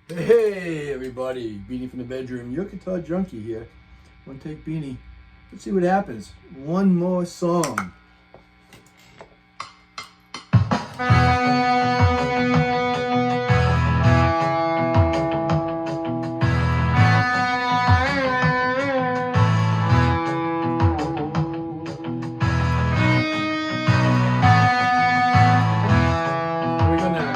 Hey everybody, Beanie from the bedroom. Your guitar junkie here. One take Beanie. Let's see what happens. One more song. Here we go now.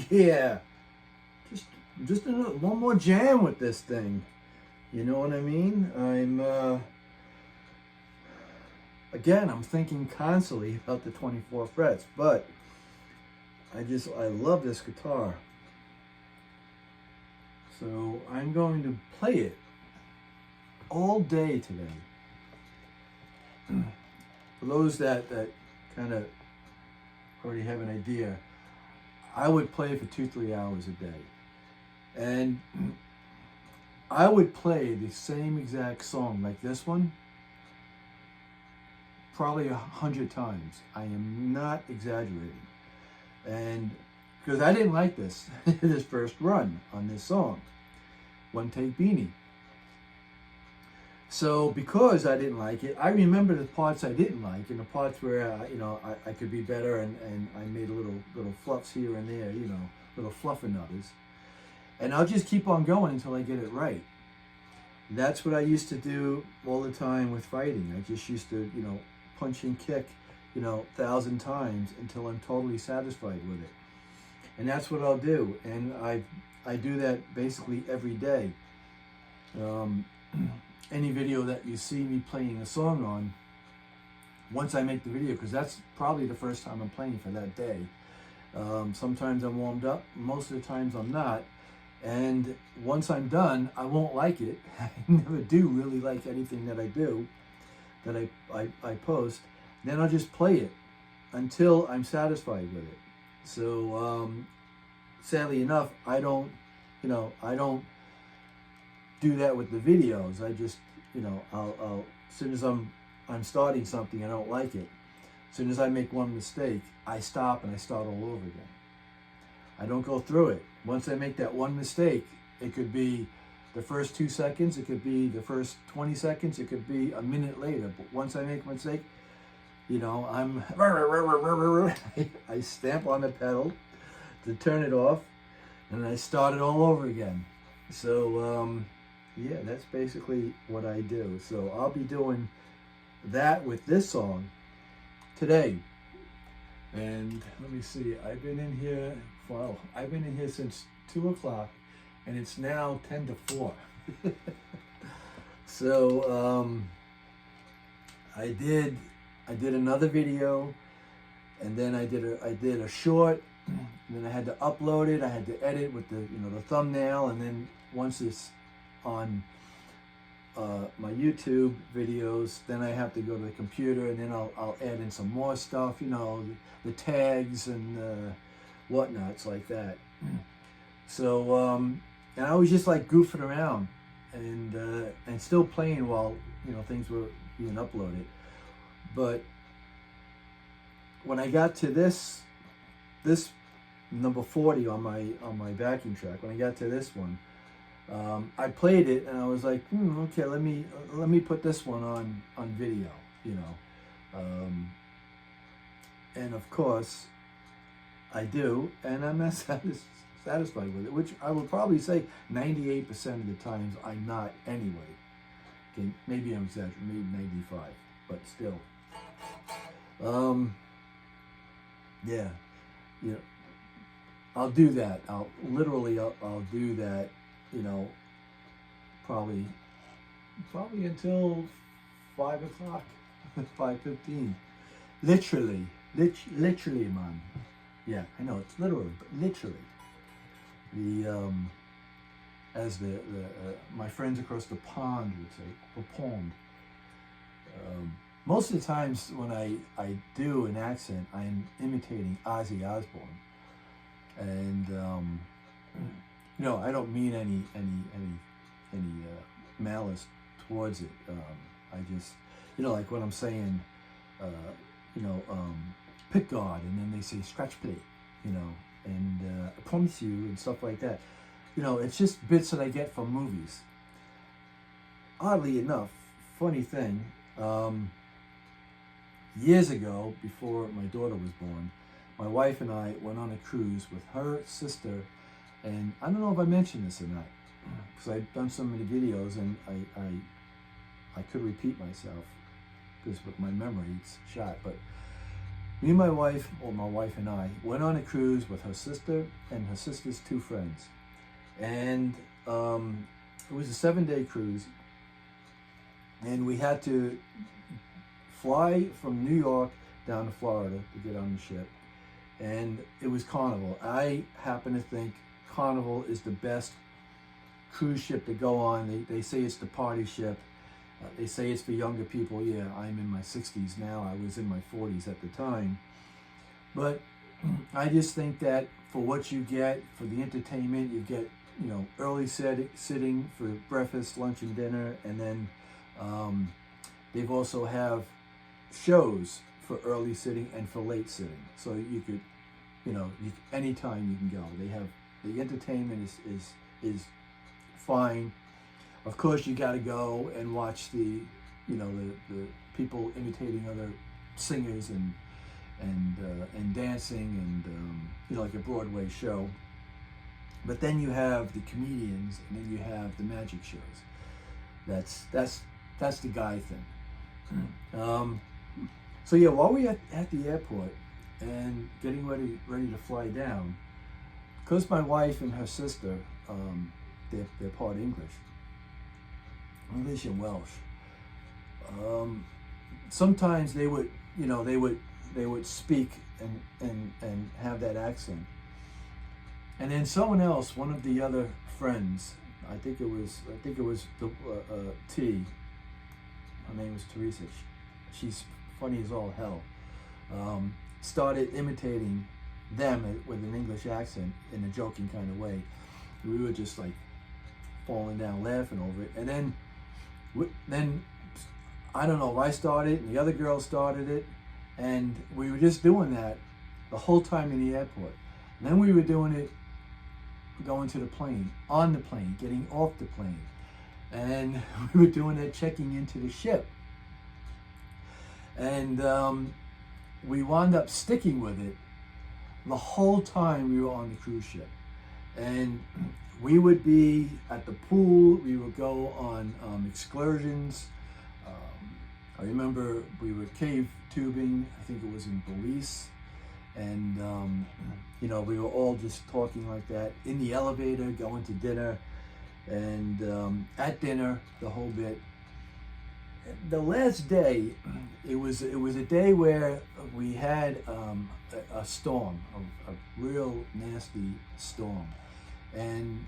Yeah, just one more jam with this thing. You know what I mean? I'm thinking constantly about the 24 frets, but I love this guitar. So I'm going to play it all day today. For those that kind of already have an idea, I would play for 2-3 hours a day. And I would play the same exact song like this one probably 100 times. I am not exaggerating. And because I didn't like this first run on this song, One Take Beanie. So because I didn't like it, I remember the parts I didn't like and the parts where I could be better, and I made little fluffs here and there, little fluff and others. And I'll just keep on going until I get it right. That's what I used to do all the time with fighting. I just used to, punch and kick, 1,000 times until I'm totally satisfied with it. And that's what I'll do. And I do that basically every day. Any video that you see me playing a song on, once I make the video, because that's probably the first time I'm playing for that day. Sometimes I'm warmed up, most of the times I'm not. And once I'm done, I won't like it. I never do really like anything that I do, that I post. Then I'll just play it until I'm satisfied with it. So sadly enough, I don't do that with the videos. I just, I'll as soon as I'm starting something, I don't like it. As soon as I make one mistake, I stop and I start all over again. I don't go through it. Once I make that one mistake, It could be the first 2 seconds, it could be the first 20 seconds, it could be a minute later. But once I make a mistake, you know, I stamp on the pedal to turn it off, and I start it all over again. So, yeah, that's basically what I do. So I'll be doing that with this song today. And let me see, I've been in here since 2 o'clock, and it's now 10 to 4. So I did another video, and then I did a short, and then I had to upload it. I had to edit with the the thumbnail, and then once it's on my YouTube videos, then I have to go to the computer, and then I'll add in some more stuff, the tags and whatnots like that. So and I was just like goofing around and still playing while things were being uploaded. But when I got to this number 40 on my backing track, when I got to this one, I played it and I was like, okay, let me put this one on video, and of course I do, and I'm not satisfied with it, which I will probably say 98% of the times I'm not anyway. Okay, maybe I'm exaggerating, maybe 95, but still. Yeah, I'll do that. I'll do that, probably until 5 o'clock, 5:15. Literally, man. Yeah, I know it's literally, but literally. As my friends across the pond would say, the pond. Most of the times when I do an accent, I'm imitating Ozzy Osbourne, and I don't mean any malice towards it. I just, like when I'm saying, pick guard, and then they say scratch plate, and I promise you, and stuff like that. It's just bits that I get from movies. Oddly enough, funny thing, years ago, before my daughter was born, my wife and I went on a cruise with her sister, and I don't know if I mentioned this or not, because I've done so many videos, and I could repeat myself, because with my memory it's shot, but me and my wife and I, went on a cruise with her sister and her sister's 2 friends. And it was a 7-day cruise, and we had to fly from New York down to Florida to get on the ship, and it was Carnival. I happen to think Carnival is the best cruise ship to go on. They say it's the party ship. They say it's for younger people. Yeah, I'm in my 60s now. I was in my 40s at the time. But I just think that for what you get, for the entertainment, you get, early sitting for breakfast, lunch, and dinner. And then they've also have shows for early sitting and for late sitting. So you could, anytime you can go. They have, the entertainment is fine. Of course, you got to go and watch the people imitating other singers and dancing and like a Broadway show. But then you have the comedians, and then you have the magic shows. That's the guy thing. So yeah, while we're at the airport and getting ready to fly down, because my wife and her sister, they're part English and Welsh. Sometimes they would speak and have that accent. And then someone else, one of the other friends, I think it was the T. Her name was Teresa. She's funny as all hell. Started imitating them with an English accent in a joking kind of way. We were just like falling down laughing over it. And then I don't know if I started and the other girl started it, and we were just doing that the whole time in the airport. And then we were doing it going to the plane, on the plane, getting off the plane. And we were doing that checking into the ship. And we wound up sticking with it the whole time we were on the cruise ship. And we would be at the pool, we would go on excursions. I remember we were cave tubing, I think it was in Belize. And, you know, we were all just talking like that in the elevator, going to dinner. And at dinner, the whole bit. The last day, it was a day where we had a storm, a real nasty storm, and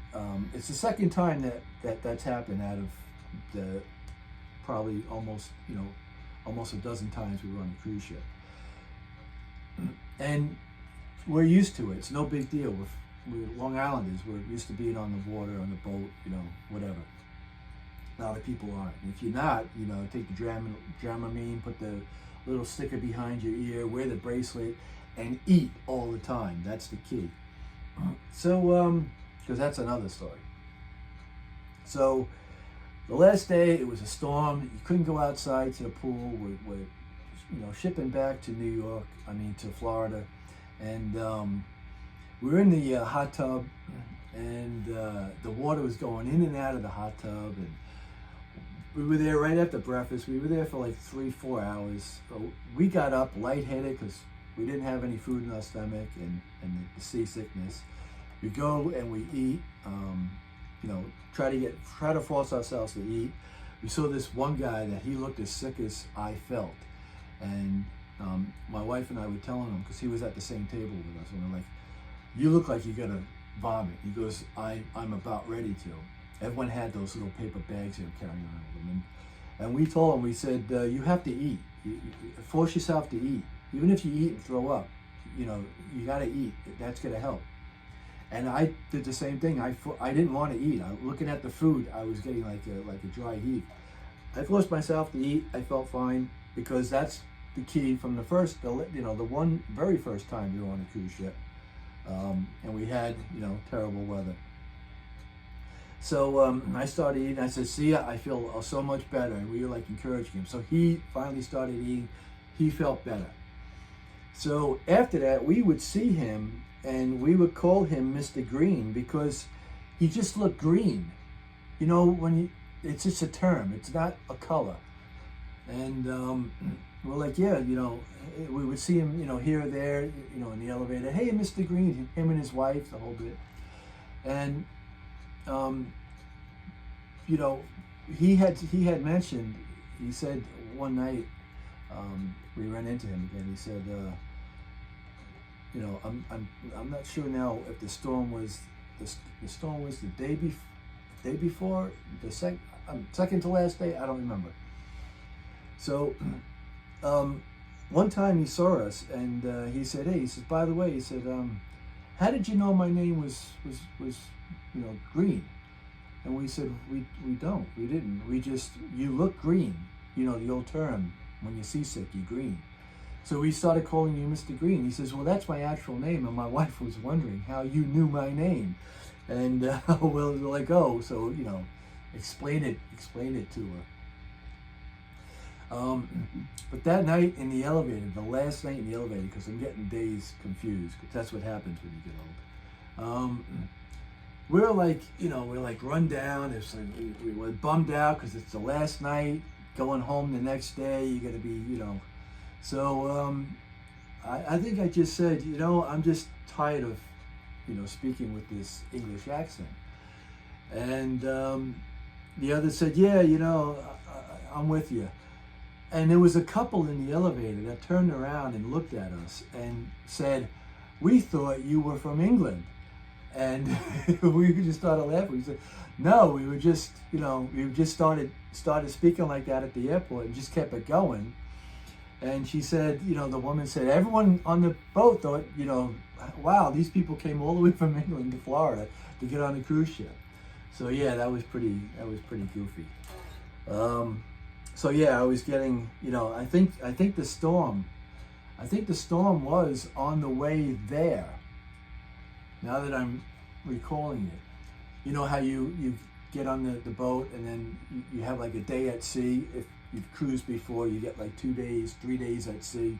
it's the second time that's happened out of the probably almost a dozen times we were on a cruise ship, and we're used to it. It's no big deal. We're Long Islanders. We're used to being on the water, on the boat, whatever. A lot of people aren't. And if you're not, take the Dramamine, put the little sticker behind your ear, wear the bracelet, and eat all the time. That's the key. So, because that's another story. So, the last day, it was a storm. You couldn't go outside to the pool. We're shipping back to to Florida. And we were in the hot tub, and the water was going in and out of the hot tub. And we were there right after breakfast. We were there for like 3-4 hours. So we got up lightheaded because we didn't have any food in our stomach and the seasickness. We go and we eat, try to force ourselves to eat. We saw this one guy that he looked as sick as I felt. And my wife and I were telling him, because he was at the same table with us, and we're like, "You look like you're gonna vomit." He goes, I'm about ready to. Everyone had those little paper bags they were carrying around with them. And we told him, we said, you have to eat. You force yourself to eat. Even if you eat and throw up, you got to eat. That's going to help. And I did the same thing. I didn't want to eat. Looking at the food, I was getting like a dry heave. I forced myself to eat. I felt fine, because that's the key from the very first time we were on a cruise ship. And we had, terrible weather. So I started eating. I said, "See, I feel so much better." And we were like encouraging him. So he finally started eating. He felt better. So after that, we would see him and we would call him Mr. Green, because he just looked green. It's just a term. It's not a color. And we're like, yeah, we would see him, here or there, in the elevator. "Hey, Mr. Green," him and his wife, the whole bit. And he had mentioned. He said one night we ran into him again. He said, I'm not sure now if the storm was the day before, the second to last day. I don't remember. So one time he saw us and he said, "Hey," he says, "by the way," he said, "how did you know my name was Green?" And we said, we didn't. We just, "You look green." The old term, when you're seasick, you're green. So we started calling you Mr. Green. He says, "Well, that's my actual name." And my wife was wondering how you knew my name. And we're like, "Oh," so, explain it to her. But that night in the elevator, the last night in the elevator, because I'm getting days confused, because that's what happens when you get old. We're like, run down. It's like we were bummed out because it's the last night. Going home the next day, you're gonna be, So I think I just said, I'm just tired of, speaking with this English accent. And the other said, "Yeah, I'm with you." And there was a couple in the elevator that turned around and looked at us and said, "We thought you were from England." And we just started laughing. We said, "No, we were just, we just started speaking like that at the airport and just kept it going." And she said, the woman said, everyone on the boat thought, "Wow, these people came all the way from England to Florida to get on a cruise ship." So yeah, that was pretty goofy. So yeah, I was getting, I think the storm was on the way there. Now that I'm recalling it. You know how you get on the boat and then you have like a day at sea. If you've cruised before, you get like 2 days, 3 days at sea.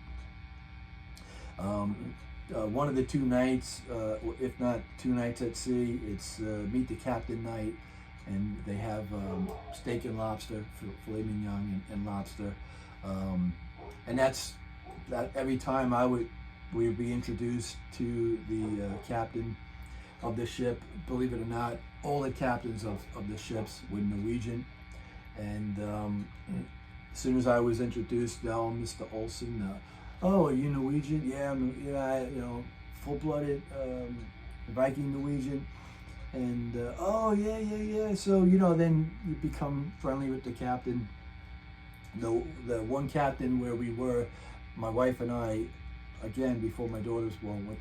One of the 2 nights, if not 2 nights at sea, it's meet the captain night, and they have steak and lobster, filet mignon and lobster, and that every time we would be introduced to the captain of the ship. Believe it or not, all the captains of the ships were Norwegian, and as soon as I was introduced, oh, Mr. Olsen, oh, are you Norwegian? Yeah, you know, full-blooded Viking Norwegian. And oh, yeah. So, you know, then you become friendly with the captain. The one captain where we were, my wife and I, again, before my daughters were born,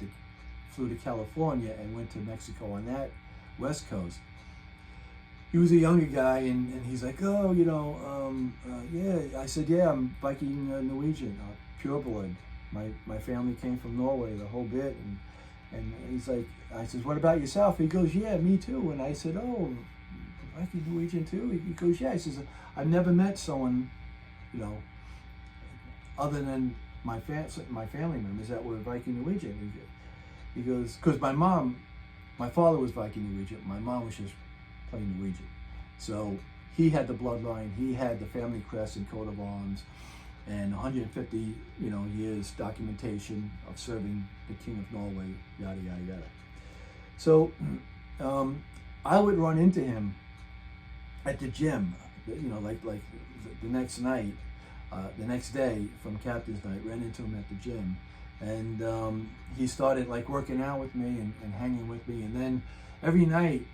flew to California and went to Mexico on that West Coast. He was a younger guy, and he's like, oh, you know, yeah. I said, yeah, I'm Viking Norwegian, pure blood. My family came from Norway, the whole bit. And he's like, I says, what about yourself? He goes, yeah, me too. And I said, oh, Viking Norwegian too? He goes, yeah. He says, I've never met someone, you know, other than my family members that were Viking Norwegian. He goes, because my father was Viking Norwegian. My mom was just plain Norwegian. So he had the bloodline. He had the family crest and coat of arms, and 150, you know, years documentation of serving the King of Norway, yada, yada, yada. So I would run into him at the gym, you know, like the next night, the next day from Captain's Night, ran into him at the gym. And he started like working out with me and hanging with me. And then every night,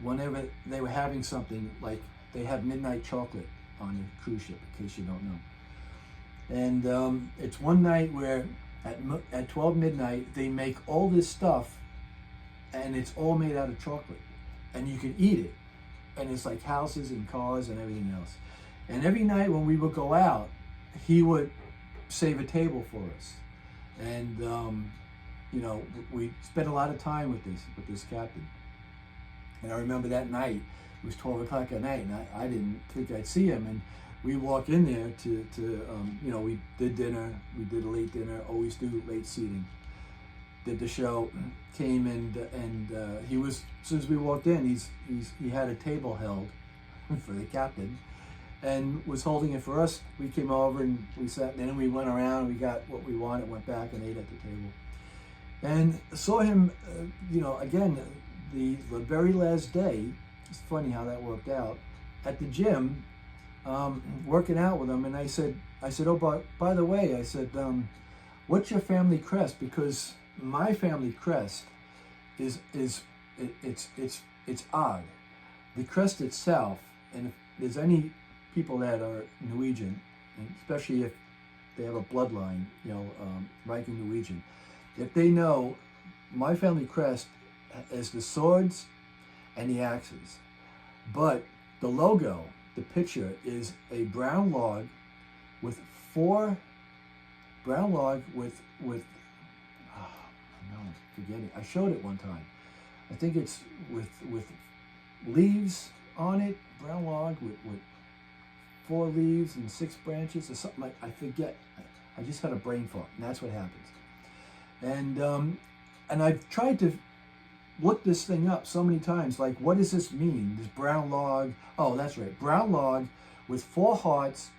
whenever they were having something, like they have midnight chocolate on the cruise ship, in case you don't know. And it's one night where at 12 midnight, they make all this stuff, and it's all made out of chocolate. And you can eat it. And it's like houses and cars and everything else. And every night when we would go out, he would save a table for us. And, you know, we spent a lot of time with this captain. And I remember that night, it was 12 o'clock at night, and I didn't think I'd see him. And we walk in there to you know, we did dinner, we did a late dinner, always do late seating. Did the show, came and he was, as soon as we walked in, he had a table held for the captain and was holding it for us. We came over and we sat, and then we went around, we got what we wanted, went back and ate at the table. And saw him, you know, again, the very last day, it's funny how that worked out, at the gym, working out with him. And I said, oh, by the way, I said, what's your family crest? Because my family crest is odd. The crest itself, and if there's any people that are Norwegian, and especially if they have a bloodline, you know, Viking Norwegian, if they know, my family crest is the swords and the axes, but the logo, the picture, is a brown log with I'm forgetting. I showed it one time. I think it's with leaves on it, brown log with 4 leaves and 6 branches or something like. I forget. I just had a brain fart, and that's what happens. And I've tried to look this thing up so many times. Like, what does this mean? This brown log. Oh, that's right. Brown log with 4 hearts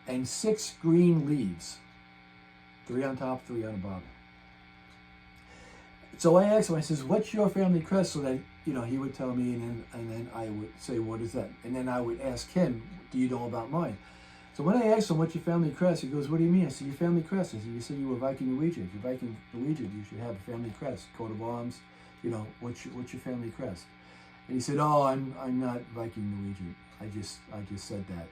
and 6 green leaves. 3 on top, 3 on the bottom. So I asked him, I says, what's your family crest? So that, you know, he would tell me, and then I would say, what is that? And then I would ask him, do you know about mine? So when I asked him, what's your family crest? He goes, what do you mean? I said, your family crest. I said, you said you were Viking Norwegian. If you're Viking Norwegian, you should have a family crest, coat of arms. You know, what's your family crest? And he said, oh, I'm not Viking Norwegian. I just said that.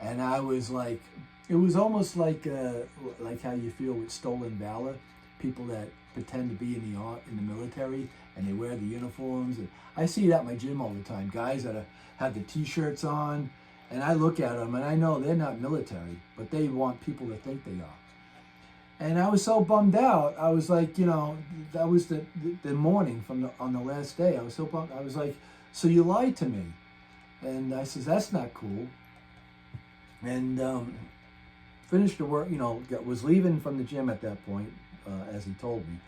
And I was like, it was almost like how you feel with stolen valor. People that pretend to be in the military, and they wear the uniforms. And I see that at my gym all the time. Guys that have the T-shirts on, and I look at them and I know they're not military, but they want people to think they are. And I was so bummed out. I was like, you know, that was the morning from on the last day. I was so bummed. I was like, so you lied to me. And I says, that's not cool. And finished the work, you know, was leaving from the gym at that point, as he told me.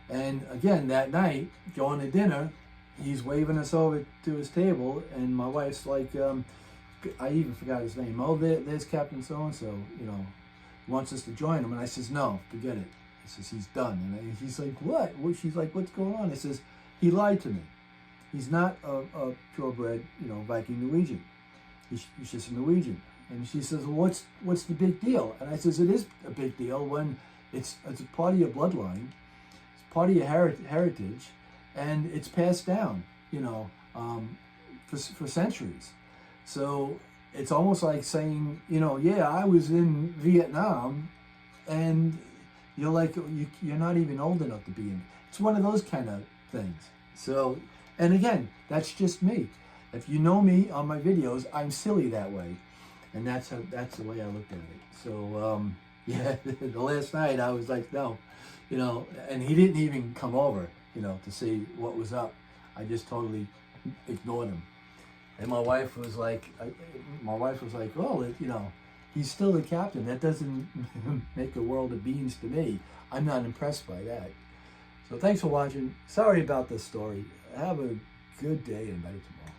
And again, that night, going to dinner, he's waving us over to his table, and my wife's like, I even forgot his name. Oh, there's Captain So-and-so, you know, wants us to join him. And I says, no, forget it. He says, he's done. And he's like, what? She's like, what's going on? I says, he lied to me. He's not a purebred, you know, Viking Norwegian. He's just a Norwegian. And she says, well, what's the big deal? And I says, it is a big deal when it's a part of your bloodline, it's part of your heritage, and it's passed down, you know, for centuries. So it's almost like saying, you know, yeah, I was in Vietnam, and you're like, you're not even old enough to be in. It's one of those kind of things. So, and again, that's just me. If you know me on my videos, I'm silly that way. And that's the way I looked at it. So, yeah, the last night I was like, no, you know, and he didn't even come over, you know, to see what was up. I just totally ignored him. And my wife was like, oh, you know, he's still the captain. That doesn't make a world of beans to me. I'm not impressed by that. So thanks for watching. Sorry about this story. Have a good day and better tomorrow.